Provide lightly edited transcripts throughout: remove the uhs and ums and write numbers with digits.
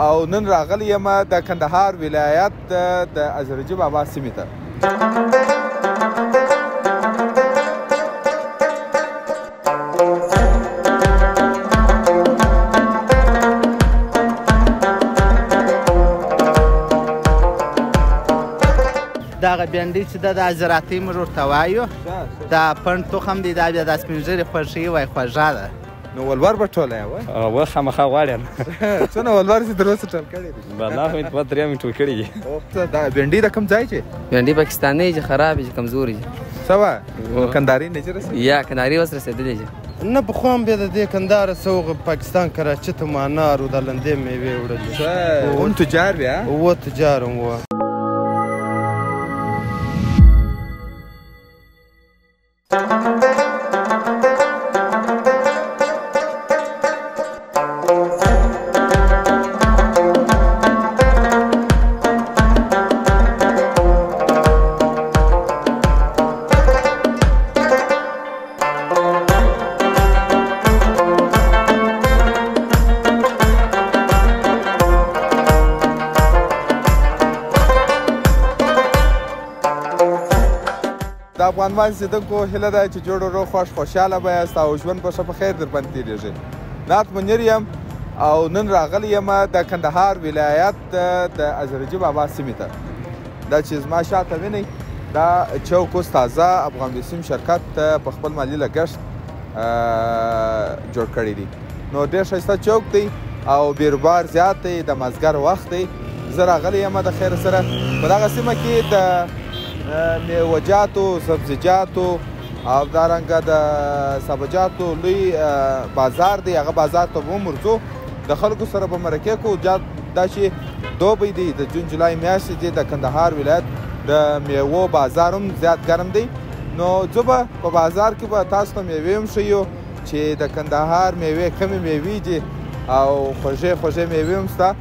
او نن راغلی یم د کندهار ولایت د ازرجي بابا سیمې ته. دغه بینډۍ چې ده د زراعتي موږ ورته وایو دا پنډ تخم دی دا بیا د سپین ږیرې خوښي وایي خوږه ده. نو ولور به ټوله یې و خامخا غواړې څونه ولور چې تر اوسه ټول کړی دي؟ والله خو دوه درې مې ټول کړي دي. دا بینډۍ د کوم ځای چې بینډۍ پاکستاني چې خراب چې کمزوري څه وه کندهاري نه چې رسېدلې یا کندهاري اوس رسېدلې چې نه پخوا هم بیا د دې کندهاره سوغ پاکستان کراچي ته مو انار و د لندې میوې وړلې. هم تجار بیا اووه تجار هم وه. د افغانستان اوسېدونکو هیله ده چې جوړ ورو خوښ خوشحاله به یاست او ژوند به ښه په خیر در باندې تېرېږي. نعت منیر یم او نن راغلی یم د کندهار ولایت د ازرجي بابا سیمې ته. دا چې زما شاته وینئ دا چوک اوس تازه افغان بیسیم شرکت په خپل مالي لګښت جوړ کړی دی. نو ډېر ښایسته چوک دی او بیروبار زیات دی، د مازدیګر وخت دی. زه راغلی یم د خیر سره په دغه سیمه کې د میوه‌جاتو، سبزیجاتو او دارنګه د سابهجاتو لوی بازار دی. هغه بازار ته به هم ورځو، د خلکو سره به مرکې کوو. دا چې دوبی دی د جون جولای میاشتې دی، د کندهار ولایت د میوو بازار هم زیات ګرم دی. نو زه به په بازار کې به تاسو ته میوې هم ښیو چې د کندهار میوې کمې میوې دي او خوږې خوږې میوې هم شته.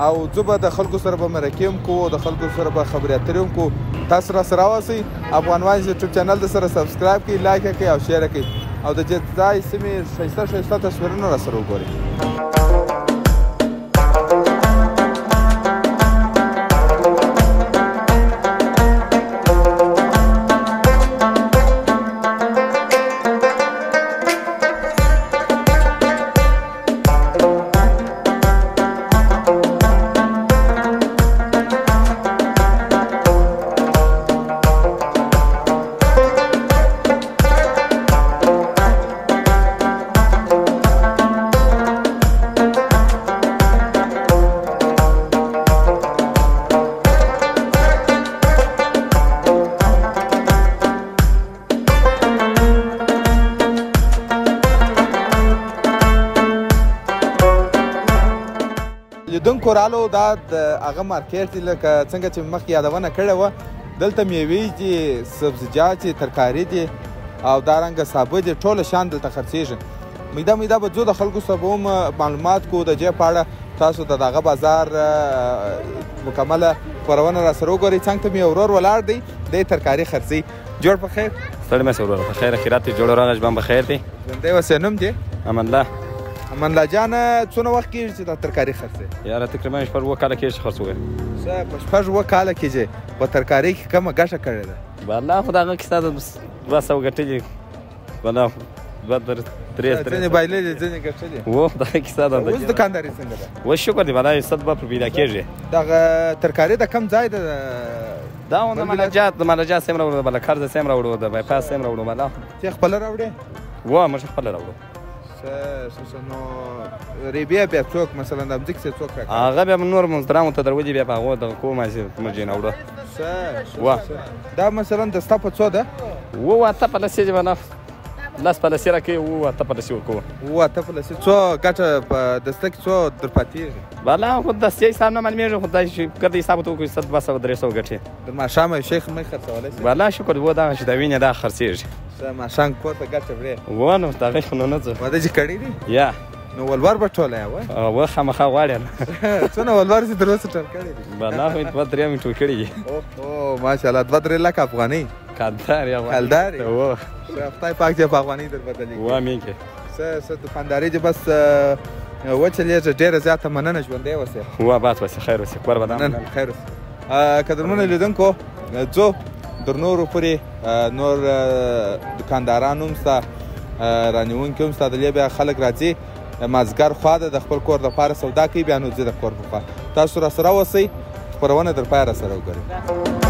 او زه به د خلکو سره به مرکې هم کوو، د خلکو سره به خبرې اترې هم کوو. تاسو راسره راوسئ، افغان وایز یوټیوب چینل د سره سبسکرایب کړئ، لایک یې کړئ او شیر یې کړئ او د دې ځای سیمې ښایسته ښایسته تصویرونه راسره وګورئ. لیدونکو رالو دا د هغه مارکیټ دی لکه څنګه چې مخکې یادونه کړې وه. دلته میوې دي، سبزیجات دي، ترکاري دي او دارنګه سابه دي، ټوله شیان دلته خرڅېږي. میده میده به ځو، د خلکو سره به هم معلومات کوو د دې په اړه. تاسو د دغه بازار مکمله خپرونه راسره وګورئ. څنګ ته مې یو ورور ولاړ دی، دی ترکاري خرڅوي. جوړ په خیر؟ ستړی مه شې وروره، په خیر خیرات دې جوړ ورغه ژوند به خیر دی. ژوندی اوسې. نوم دې؟ امان الله. امان الله جانه څونه وخت کېږي چې دا ترکاري خرڅوې؟ یاره تقریبا شپږ اووه کاله کېږي چې خرڅوی. څه په شپږ اووه کاله کېږي په ترکارۍ کې کومه ګټه کړې ده؟ والله خو د هغه کیسه ده 200 ګټلي، والله 2-3 ځینې بایللي ځینې ګټلي. و دغه کیسه ده. اوس دکانداري څنګه ده؟ اوس شکر دی والله 100 به پیدا کېږي. دغه ترکاري د کوم ځای ده؟ دا د مالجات سیم راوړو، د بلکرز سیم راوړو، د بایپاس سیم راوړو. والله چې خپله راوړې؟ و موږ خپله راوړو. نو ریبیا بیا څوک مثلا د مځکې څوک راکړي؟ هغه بیا نور مزدرامو ته درولي، بیا په هغو دغه کوو موږ یې راوړو. دا مثلا د ستا په څو ده؟ اووه اته پلسې دي والله، 10 پلسې راکوي، اووه اته پلسې ورکوو. اووه اته پلسې څو ګټه په دسته کې څو در پاتېږي؟ والله خو دستې حساب نه معلومېږي، خو دا چې ګرده حساب ورته وکړو 100 200 300 ګټې. د ماښامه یو شی مې خرڅولی شي؟ والله شکر و دغه چې د وینې دا خرڅېږي. ماښام کور ته ګټه وړې؟ و نو دغه خو نو نه ځو. واده چې کړی دی؟ یا نو ولور به ټوله یې و خامخا غواړې څونه ولور چې تر اوسه ټول کړی دی؟ والله خو دوه درې مې ټول کړي دي. اوه ماشاءالله 2-3 لک افغانۍ. کلدار یا کلدار و خدای پاک چې په افغانۍ در بدلېږي. و امین کې څه دکانداري دې بس وچلېږه ډېره زیاته مننه ژوندی اوسې واباد اوسې خیر اوسې کور ودان خیر اوسې قدرمنو لیدونکو ځو در نورو پورې نور دکانداران هم شته رانیونکي هم شته دلې بیا خلک راځي مازدیګر خوا ده د خپل کور دپاره سودا کوي بیا نو ځي د کور په خوا تاسو راسره اوسئ خپرونه در پایه راسره وګورئ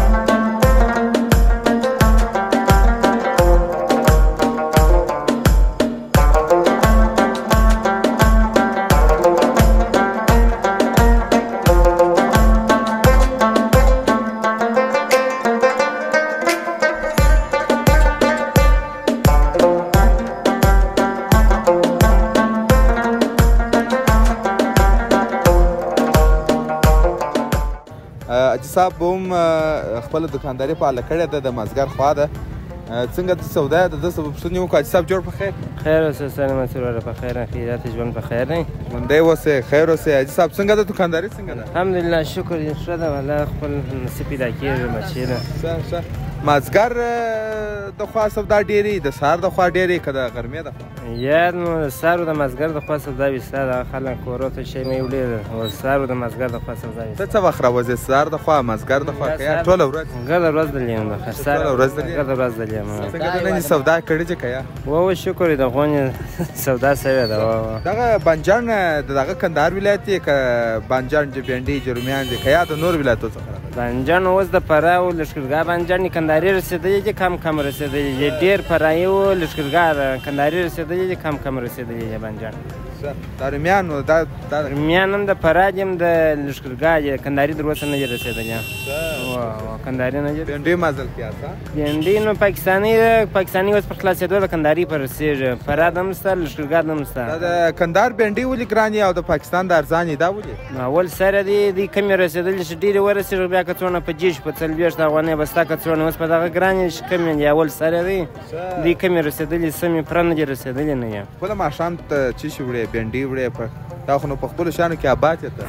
حاجي صاحب هم خپله دوکانداري فعاله کړې ده د مازدیګر خوا ده څنګه د سودا ده د څه پوښتنې وکړو حاجي صاحب جوړ په خیر خیر اوسه سلام مسرور په خیر خیرات ژوند په خیر نه ژوندی اوسې خیر اوسې حاجي صاحب څنګه د دوکانداري څنګه ده الحمدلله شکر دې ښه ده والله خپل نصیب پیدا کېږي مچې ده ښه مازدیګر د خوا سودا ډېرې د سهار د خوا ډېرې که د غرمې د خوا یا نو د سهار د مازدیګر د خوا سودا وي ستا دغه خلک کورو ته شی نه وړي او سهار د مازدیګر د خوا سودا وي ته څه وخت راوځې سهار د خوا مازدیګر د خوا که یا ټوله ورځ ګرده ورځ دلیم د ټوله ورځ دلې ګرده ورځ دلیم څنګه د نن سودا کړې چې که یا وو شکر د غونې سودا سوې ده دغه بانجان د دغه کندهار ولایت دی که بانجان چې بینډۍ جرمیان دي که یا د نور ولایتو څخه بانجان اوس د فراه او لښکرګاه بانجان کندهاري رسېدلي دي کم رسېدلي دي ډېر فرایي او لښکرګاه کندهاري رسېدلي دي کم رسېدلي دي بانجان دا رومیان نو دا رومیان هم د فراه دي هم د لښکرګاه دي کندهاري در اوسه نه دي رسېدلي کندهاري نه دي بینډۍ مازل کیات بینډۍ نو پاکستاني اوس پر خلاصېدو د کندهاري پر رسېږي فراه د هم شته لښکرګاه د هم شته د کندهار بینډۍ ولې ګرانې او د پاکستان د ارزانې دا ولې اول سره دي دوی کمې رسېدلي چې ډېرې ورسېږي بیا که څونه په جیش په 40 افغانۍ به ستا که څونه اوس په دغه ګرانې چې کمې دي اول سره دي دوی کمې رسېدلي سمې پوره نه دي رسېدلي نه یم خپله ماښام ته څه شي وړې بینډۍ وړې دا خو نو په خپلو شیانو کې آباد یې ته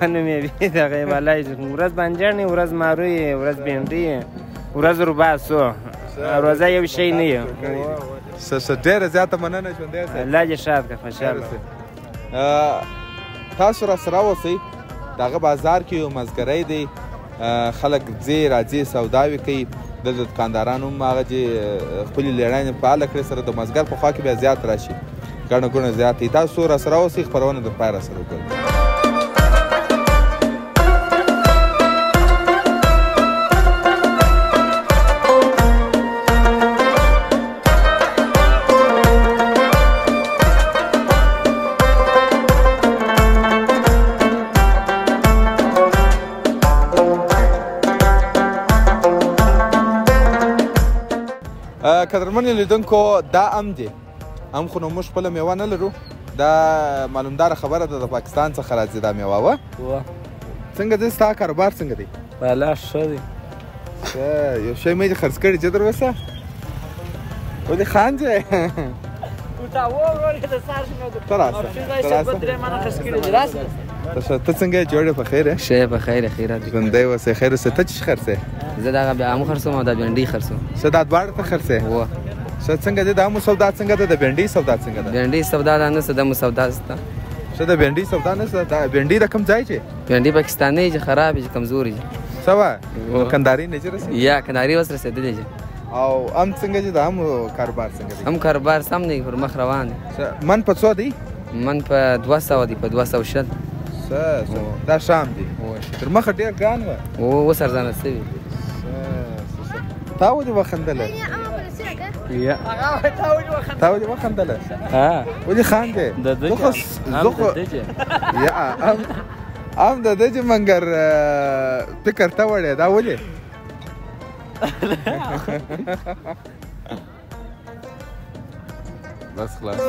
دا نو مې دغه یې والله ورځ بانجان یې ورځ مارو یې ورځ بینډۍ یې ورځ روباسو روزه یو شی نه یم ډېره زیاته مننه ژوندی اوسې الله دې ښاد کړه خوشحاله تاسو راسره اوسئ دغه بازار کې یو مازدیګری دی خلک ځي راځي سوداوي کوي دلته دکانداران هم هغه چې خپلې لیړانې فعاله کړې سره د مازدیګر په خوا کې بیا زیات راشي ګڼه ګوڼه زیات وي تاسو راسره اوسئ خپرونه در پای راسره وکړئ قدرمنو لیدونکو دا ام دی ام خو نو موږ خپله میوه نه لرو دا معلومداره خبره ده د پاکستان څخه راځي دا میوه وه څنګه دی ستا کاروبار څنګه دی والله ښه دی یو شی مې دې خرڅ کړي چې در وسه ولې خاندې ته څنګه یې جوړې په خیر یې ښه په خیر خیرات ژوندی اوسې خیر اوسې ته چې خرڅې زه دغه بیا امو خرڅوم او دا بینډۍ خرڅوم څه دا دواړه ته خرڅې څنګه دی د امو سودا څنګه ده د بینډۍ سودا څنګه ده بینډۍ سودا دا نه څه د امو سودا شته څه د بینډۍ سودا نه شته دا بینډۍ د کوم ځای چې بینډۍ پاکستاني چې خراب چې کمزوري څه وه کندهاري نه چې رسېږي یا کندهاري اوس رسېدلي چې او ام څنګه چې د امو کاروبار څنګه دی هم کاروبار سم دی پر مخ روان دی من په څو دی من په 200 دی په 200 دا شام دی تر مخه ډېر ګران وه اوس ارزانه شوي تا ولې وخندله تا ولې وخندله ولې خاندې زه خو ام د ده چې منګر فکر ته وړی دا ولې بس خلاص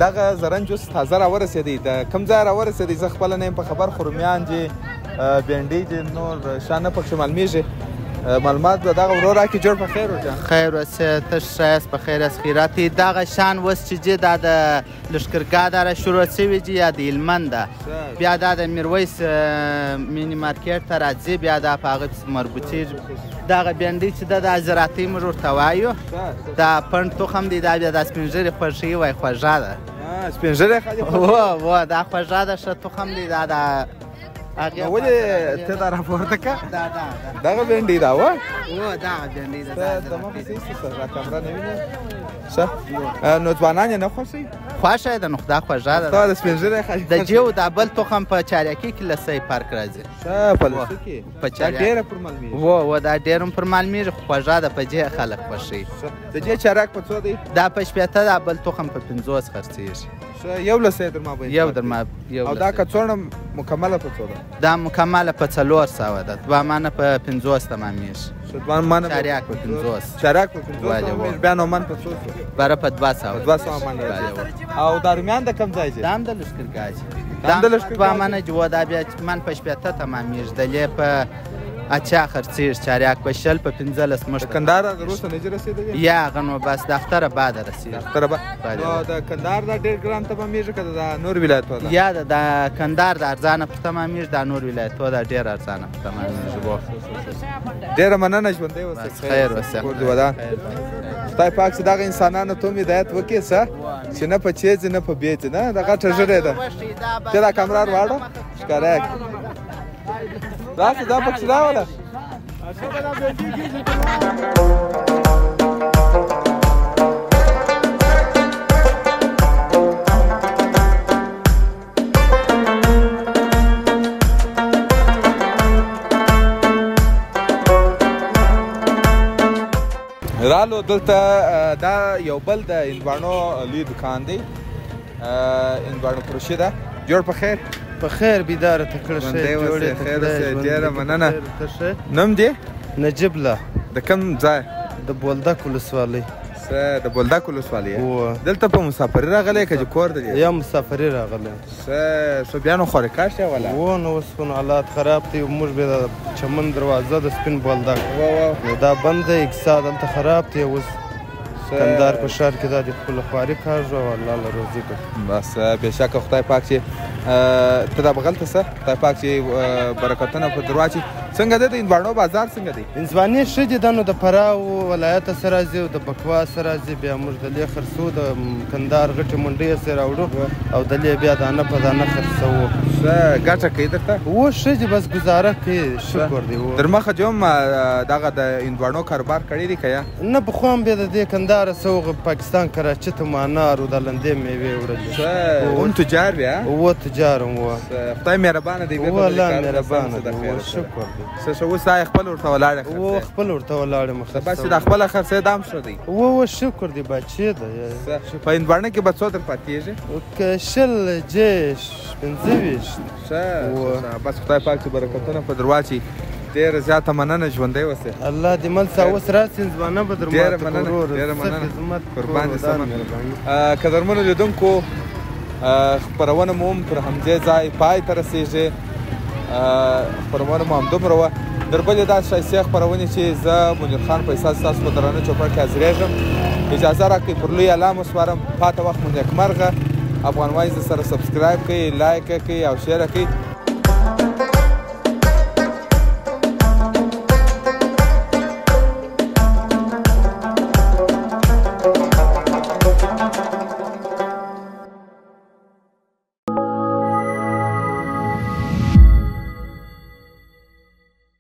دغه زرنج اوس تازه راورسېدی د کوم ځای راورسېدی زه خپله نه یم په خبر خو رومیان چې بینډۍ چې نور شیان نه پکښې معلومېږي معلومات به دغه ورور راکړي. جوړ په خیر وجان خیر اوسې تش ښه یاست په خیر یاست خیرات یې دغه شان اوس چې چې دا د لښکرګاه داره شروع شوې چې یا د هلمند ده بیا دا د میرویس میني مارکېټ ته راځي بیا دا په هغه پسې مربوطېږي. دغه بینډۍ چې ده دا زراعتي موږ ورته وایو دا پنډ تخم دی دا بیا دا سپین ږیرې خوښوي وایي خوږه ده. سپین ږیرې خلک و دا خوږه ده ښه تخم دی دا ولې ته دا راپورته که دغه بینډۍ ده وه دغه بینډۍ ده د ما پسې ایسته را کامره نه وینې ښه نو ځوانان یې نه خوښوي خوښه یې ده نو خدا خوږه ده دا د سپین ږیرې خلک د جیو دا بل تخم په چاریکي کې لسی پارک راځي ښه په لسي کې په دا ډېره پر معلومېږي و دا ډېر هم پر معلومېږي خو خوږه ده په جې خلک خوښوي. د دې چاراک په څو دی؟ دا په 80 دا بل تخم په 50 خرڅېږي. یو لسی در ما به یو در ما یو او دا کڅوړه مکمله په څو ده؟ دا مکمله په 400 ده دوه مانه په 50 تمامېږي. دوه مانه چاریک په 50 چاریک په 50 بیا نو من په څو شو؟ بره په 200 مانه او دا رومیان د کوم ځای دي؟ دا هم د لښکرګاه دا د لښکرګاه دوه مانه جوه دا بیا من په 80 تمامېږي دلې په اچا خرڅېږي چاریک په 20 په 15 مشت کندهار د روسه نه رسېدلی یا هغه نو بس دفتره بعد رسېږي دفتره بعد نو د کندهار دا ډېر ګران تمامېږي که د نور ولایتو ده؟ یا د کندهار د ارزانه پر تمامېږي دا نور ولایتو ده ډېر ارزانه پر تمامېږي. ډېره مننه ژوندی اوسئ خیر اوسئ کور دې ودان. خدای پاک چې دغه انسانانو ته هم هدایت وکړي څه چې نه په چیځي نه په بیځي نه د غټه ژړې ده چې دا کامره ور واړه ښکاره یې راسه دا پکښې راوله رالو دلته دا یو بل د هندواڼو لوی دکان دی هندواڼو فروشي ده. جوړ په خیر په خیر بیداره تکړه شه جوړې خیر اوسې ډېره مننه. نوم دې نجیب الله د کوم ځای؟ د بولدک ولسوالۍ. د بولدک ولسوالۍ دلته په مسافري راغلی که چې کور دی؟ یا مسافري راغلی. ښه بیا نو خوارې کاشې ولا نو اوس خو حالات خراب دي موږ بیا د چمن دروازه د سپین بولدک نو دا بند دی اقتصاد هلته خراب دی اوس کندهار په ښار کې دا د خپله خواري کاږو او الله له روزي کوي. بس بېشکه خدای پاک چې ته دا بغلته څه خدای پاک چې برکتونه په در واچي. څنګه دی د هندواڼو بازار څنګه دی؟ هندواڼې ښه دي دا نو د فراه ولایته څه راځي او د بکوا څه راځي بیا موږ دلې خرڅو د کندهار غټې منډۍ یې راوړو او دلې بیا دانه په دانه خرڅوو. ښه ګټه کوي درته؟ ښه دي بس ګزاره کوي شکر دی. در مخه چې هم دغه د هندواڼو کاروبار کړی دی که یا نه پخوا هم بیا د دې کندهاره څه پاکستان کراچي ته مو انار او د لندې میوې وړلې. هم تجار بیا تجار هم وه خدای مهربانه دی. والله مهربانه دی شکر دی. څه اوس خپل ورته ولاړې خپل ورته ولاړې بس د خپله خرڅې دام ښه دی. شکر دی بچې ده. په هندواڼه کې به څو در پاتېږي؟ که 20 جېش 25. ښه بس خدای پاک چې برکتونه په در واچي. ډېره زیاته مننه ژوندی اوسئ. الله دې مل څه اوس راسي هندوانه به در ډېره مننه قربان دې سمه. قدرمنو لیدونکو خپرونه مو هم تر همدې ځای پای ته رسېږي. خپرونه مو همدومره وه. در بلې داسې ښایستې خپرونې چې زه منیر خان فیصل ستاسو په درانه چوپړ کې حاضرېږم. اجازه راکړئ پر لوی اعلان وسپارم. پاته وخت مو نیکمرغه. افغان وایز سره سبسکرایب کړئ لایک کړئ او شیر کړئ.